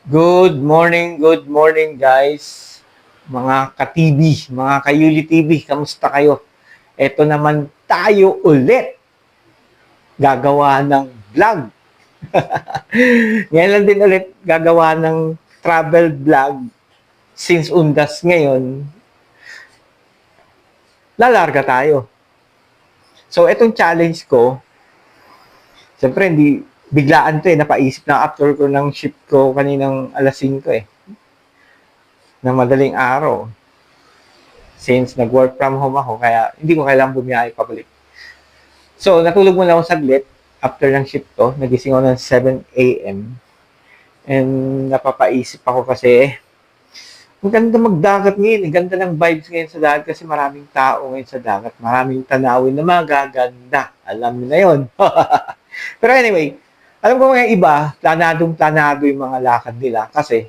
Good morning guys. Mga ka-TV, mga ka-Yuli TV, kamusta kayo? Ito naman tayo ulit gagawa ng vlog. Ngayon lang din ulit gagawa ng travel vlog since undas ngayon, lalarga tayo. So, itong challenge ko, siyempre hindi biglaan to napaisip na after ko ng shift ko kaninang alas 5 ng madaling araw. Since nag-work from home ako, kaya hindi ko kailangang bumiyahe pabalik. So, natulog muna ako saglit after ng shift ko. Nagising ako ng 7 a.m. And napapaisip ako kasi, ang ganda magdagat ngayon. Ang ganda ng vibes ngayon sa dagat kasi maraming tao ngayon sa dagat. Maraming tanawin na magaganda. Alam mo na yon. Pero anyway, alam ko mga iba, planadong-planado yung mga lakad nila kasi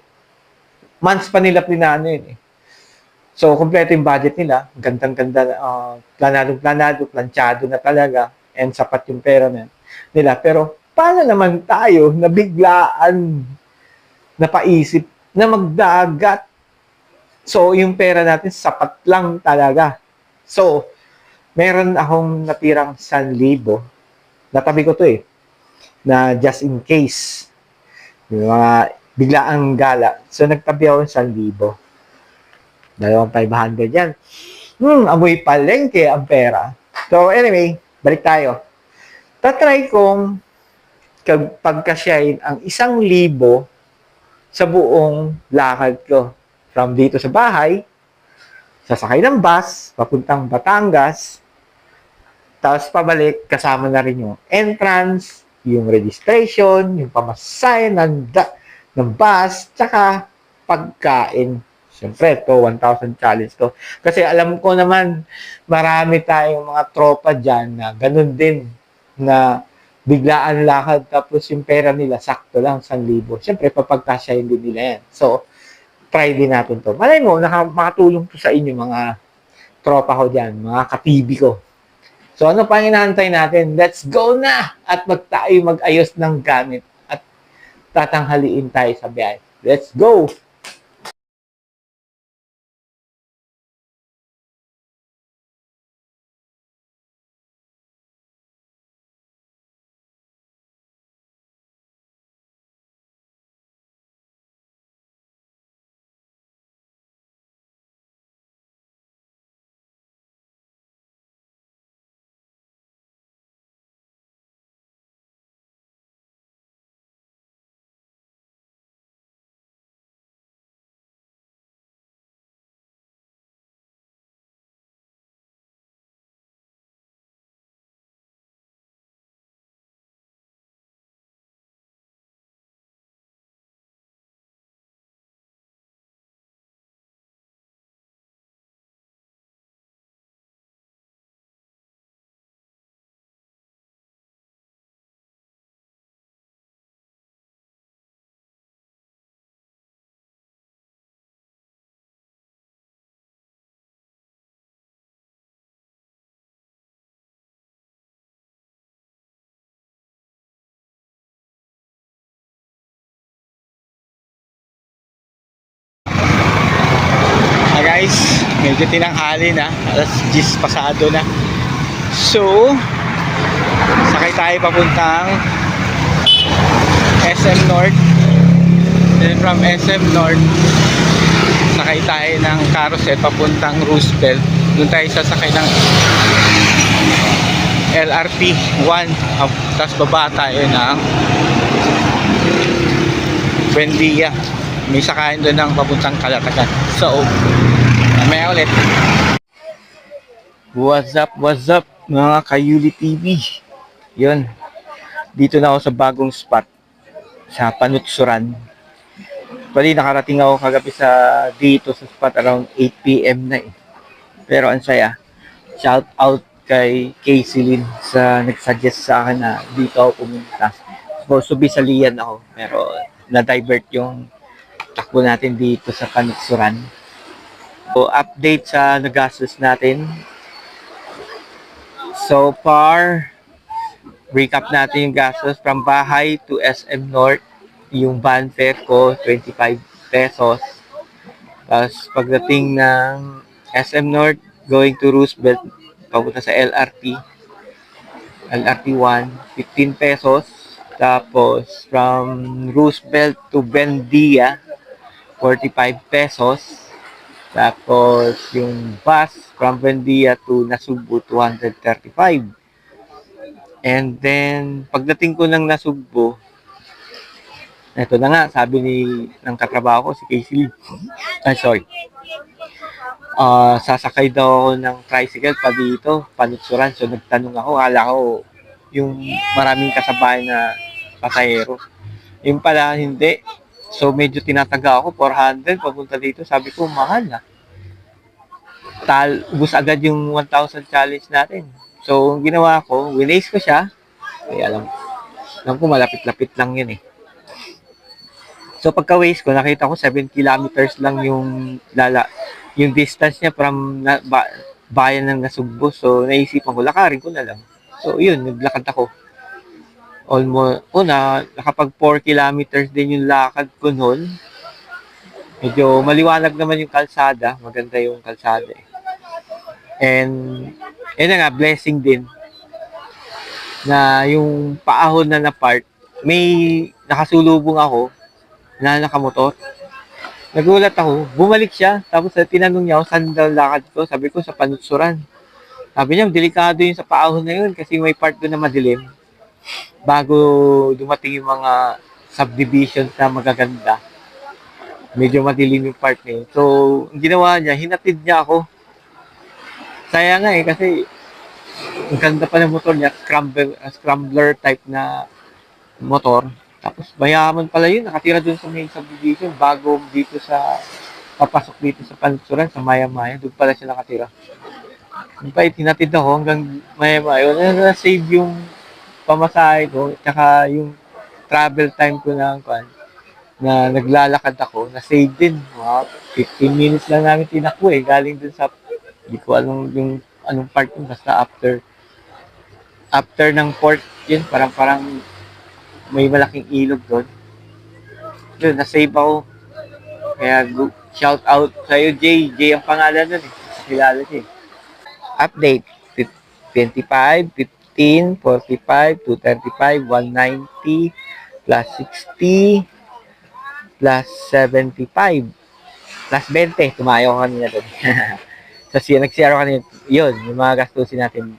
months pa nila plinano yun. So, kompleto yung budget nila. Gandang-ganda, planadong-planado, planchado na talaga, and sapat yung pera nila. Pero, paano naman tayo na biglaan napaisip na magdagat? So, yung pera natin, sapat lang talaga. So, meron akong natirang 1,000. Natabi ko to na just in case. Yung mga biglaang gala. So, nagtabi ako ng 1,000. 2,500 yan. Amoy palengke ang pera. So, anyway, balik tayo. Tatry kong pagkasyahin ang 1,000 sa buong lakad ko. From dito sa bahay, sasakay ng bus, papuntang Batangas, tapos pabalik, kasama na rin yung entrance, yung registration, yung pamasahe ng bus, tsaka pagkain. Siyempre, ito, 1,000 challenge to. Kasi alam ko naman, marami tayong mga tropa dyan na ganun din, na biglaan lakad, tapos yung pera nila, sakto lang, 1,000. Siyempre, papagkasyahin din nila yan. So, try din natin to. Malay mo, makatulong to sa inyo, mga tropa ko dyan, mga ka-TV ko. So, ano pa hinahantay natin? Let's go na! At mag-ayos ng gamit at tatanghaliin tayo sa biyahe. Let's go! Guys, medyo tinanghali na, alas 10 pasado na. So, sakay tayo papuntang SM North. Then from SM North, sakay tayo ng carousel papuntang Roosevelt. Doon tayo sasakay ng LRT 1. Tapos baba tayo ng Buendia. May sakayan doon ng papuntang Calatagan. So, mamaya ulit. What's up mga ka-Yuli TV? Yun, dito na ako sa bagong spot sa Panutsuran. Bali, nakarating ako kagabi dito sa spot around 8 p.m. na Pero ang saya. Shout out kay Casey Lynn sa nagsuggest sa akin na dito ako pumunta. Supposed to be sa Lian ako, pero na-divert yung takbo natin dito sa Panutsuran. So, update sa nagastos natin. So far, recap natin yung gastos from bahay to SM North. Yung van fare ko, 25 pesos. Tapos pagdating ng SM North, going to Roosevelt, papunta sa LRT 1, 15 pesos. Tapos from Roosevelt to Bendia, 45 pesos. Tapos yung bus from Bendia to Nasugbu, 235. And then pagdating ko ng Nasugbu, eto na nga, sabi ng katrabaho ko, si Casey Lee. Ay, sorry. Sasakay daw ako ng tricycle pa dito, panutsuran. So nagtanong ako, akala ko yung maraming kasabayan na pasahero. Yung pala, hindi. So medyo tinataga ako, 400 papunta dito. Sabi ko, mahal na. Ubus agad yung 1,000 challenge natin. So, ang ginawa ko, winace ko siya. Kaya alam ko malapit-lapit lang yun eh. So pagka-waste ko, nakita ko 7 kilometers lang yung distance niya from bayan ng Nasugbo. So naisipan ko, lakarin ko na lang. So yun, naglakad ako. Almost, nakapag 4 kilometers din yung lakad ko noon. Medyo maliwanag naman yung kalsada. Maganda yung kalsada eh. And, yun na nga, blessing din na yung paahon na part, may nakasulubong ako na nakamotor. Nagulat ako, bumalik siya, tapos tinanong niya ako saan daw lakad ko, sabi ko sa Panutsuran. Sabi niya, delikado yun sa paahon na yun kasi may part doon na madilim. Bago dumating yung mga subdivisions na magaganda, medyo madilim yung part na yun. So, ang ginawa niya, hinatid niya ako. Saya nga eh, kasi ang ganda pa ng motor niya, scrambler type na motor. Tapos mayaman pala yun, nakatira dun sa main subdivision bago dito sa papasok dito sa Pansuran, sa Maya-Maya, doon pala siya nakatira. Yung pa, tinatid ako hanggang Maya-Maya. Na-save yung pamasahe ko, tsaka yung travel time ko na naglalakad ako, na-save din. Mga 15 minutes lang namin tinakbo eh, galing dun sa, hindi ko alam yung anong part yun, basta after ng port yun, parang may malaking ilog doon. Yun, na-save ako. Kaya shout out sa'yo, Jay. Jay ang pangalan nun eh. Kilala siya eh. Update. 25, 15, 45, 235, 190, plus 60, plus 75, plus 20. Tumayo ko kanina doon. So, nag-share kanina. Yun, yung mga gastusin natin.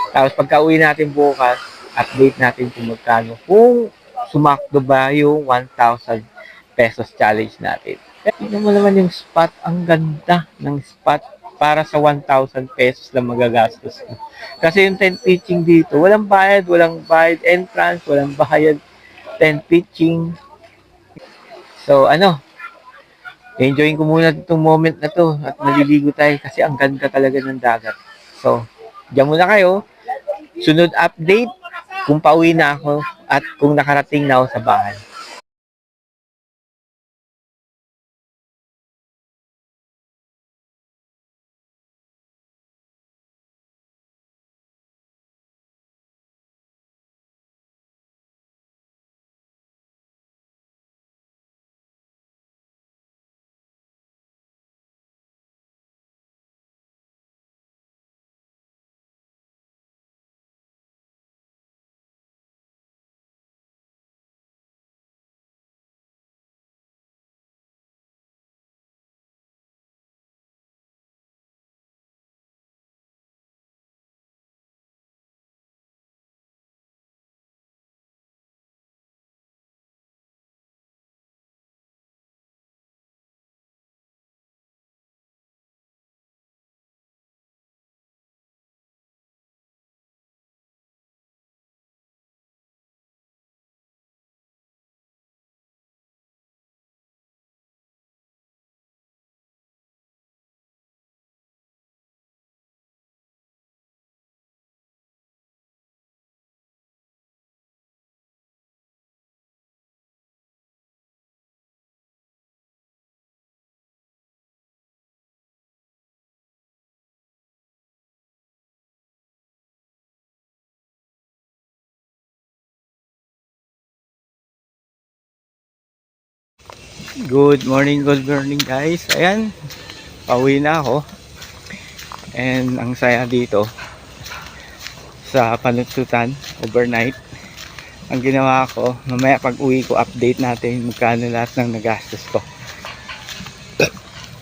Tapos, pagka uwi natin bukas, update natin kung magkano. Kung sumakdo ba yung 1,000 pesos challenge natin. Tignan mo naman yung spot. Ang ganda ng spot para sa 1,000 pesos lang magagastos mo. Kasi yung tent pitching dito, walang bayad entrance, walang bayad tent pitching. So enjoyin ko muna itong moment na to at maliligo tayo kasi ang ganda talaga ng dagat. So, diyan muna kayo. Sunod update kung pauwi na ako at kung nakarating na ako sa bahay. Good morning guys. Ayan, pauwi na ako. And ang saya dito sa Panutsutan overnight. Ang ginawa ko, mamaya pag uwi ko update natin magkano lahat ng nagastos ko.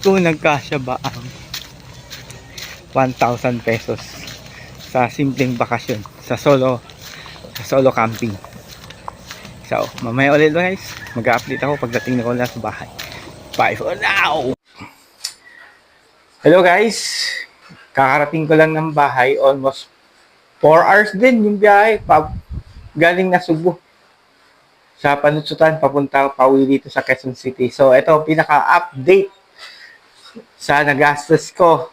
Kung nagkasya ba ang 1,000 pesos sa simpleng bakasyon sa solo camping. So, mamaya ulit guys, mag-update ako pagdating na ko na sa bahay. Bye for now! Hello guys! Kakarating ko lang ng bahay, almost 4 hours din yung biyahe galing na Cebu sa Panutsutan papunta pauwi dito sa Quezon City. So, ito pinaka-update sa nagastos ko.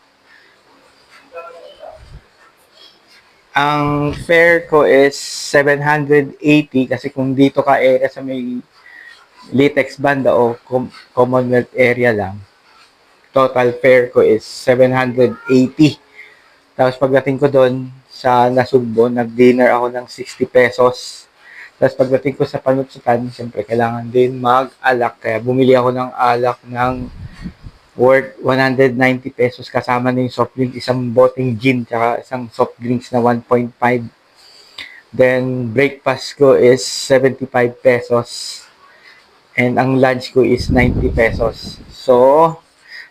Ang fare ko is 780 kasi kung dito ka area sa may Litex banda o Commonwealth area lang, total fare ko is 780. Tapos pagdating ko doon sa Nasugbo, nag-dinner ako ng 60 pesos. Tapos pagdating ko sa Panutsutan, siyempre kailangan din mag-alak. Kaya bumili ako ng alak ng worth 190 pesos kasama na yung soft drink, isang boteng gin, tsaka isang soft drinks na 1.5. Then, breakfast ko is 75 pesos. And ang lunch ko is 90 pesos. So,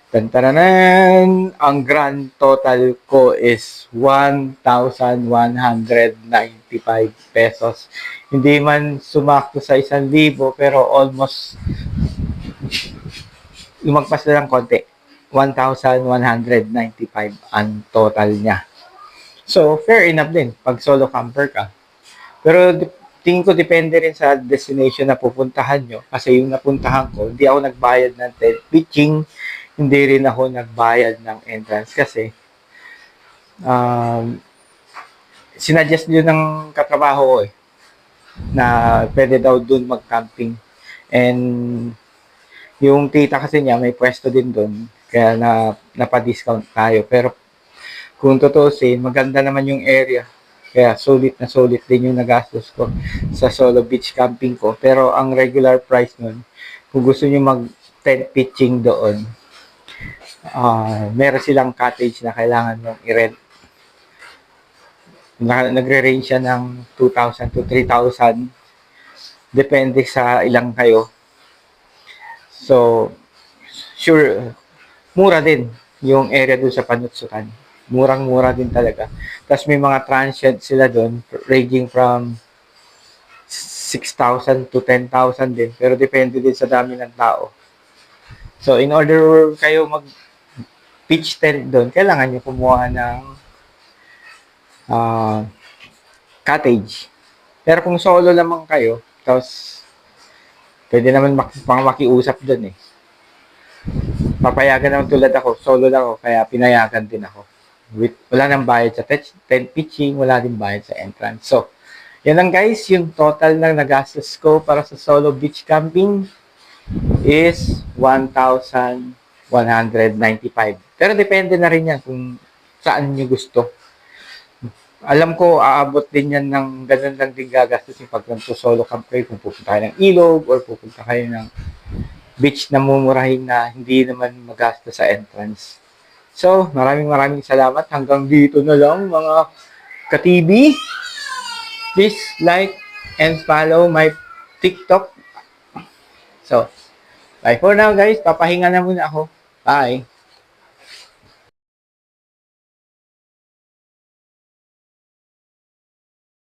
tantaranan, ang grand total ko is 1,195 pesos. Hindi man sumakto sa 1,000, pero almost lumagpas na lang konti. 1,195 ang total niya. So, fair enough din pag solo camper ka. Pero tingin ko depende rin sa destination na pupuntahan nyo. Kasi yung napuntahan ko, hindi ako nagbayad ng tent pitching, hindi rin ako nagbayad ng entrance kasi sinuggest nyo ng katrabaho ko na pwede daw dun mag-camping. And yung tita kasi niya may pwesto din dun, kaya napa-discount tayo. Pero kung tutusin, maganda naman yung area. Kaya sulit na sulit din yung nagastos ko sa solo beach camping ko. Pero ang regular price nun, kung gusto nyo mag-tent pitching doon, meron silang cottage na kailangan mong i-rent. Nagre-range siya ng 2,000 to 3,000. Depende sa ilang kayo. So, sure, mura din yung area doon sa Panutsutan. Murang-mura din talaga. Tapos may mga transient sila doon, ranging from 6,000 to 10,000 din. Pero depende din sa dami ng tao. So, in order kayo mag-pitch tent doon, kailangan nyo kumuha ng cottage. Pero kung solo lamang kayo, tapos pwede naman makiusap doon eh. Papayagan naman tulad ako, solo lang ako, kaya pinayagan din ako. Wala nang bayad sa tent pitching, wala din bayad sa entrance. So, yan lang guys, yung total na nagastos ko para sa solo beach camping is 1,195. Pero depende na rin yan kung saan nyo gusto. Alam ko, aabot din yan ng ganun lang din gagastos yung pag solo camp kayo. Kung pupunta kayo ng ilog or pupunta kayo ng beach na mumurahin na hindi naman magastos sa entrance. So, maraming salamat. Hanggang dito na lang mga ka-TV. Please like and follow my TikTok. So, bye for now guys. Papahinga na muna ako. Bye.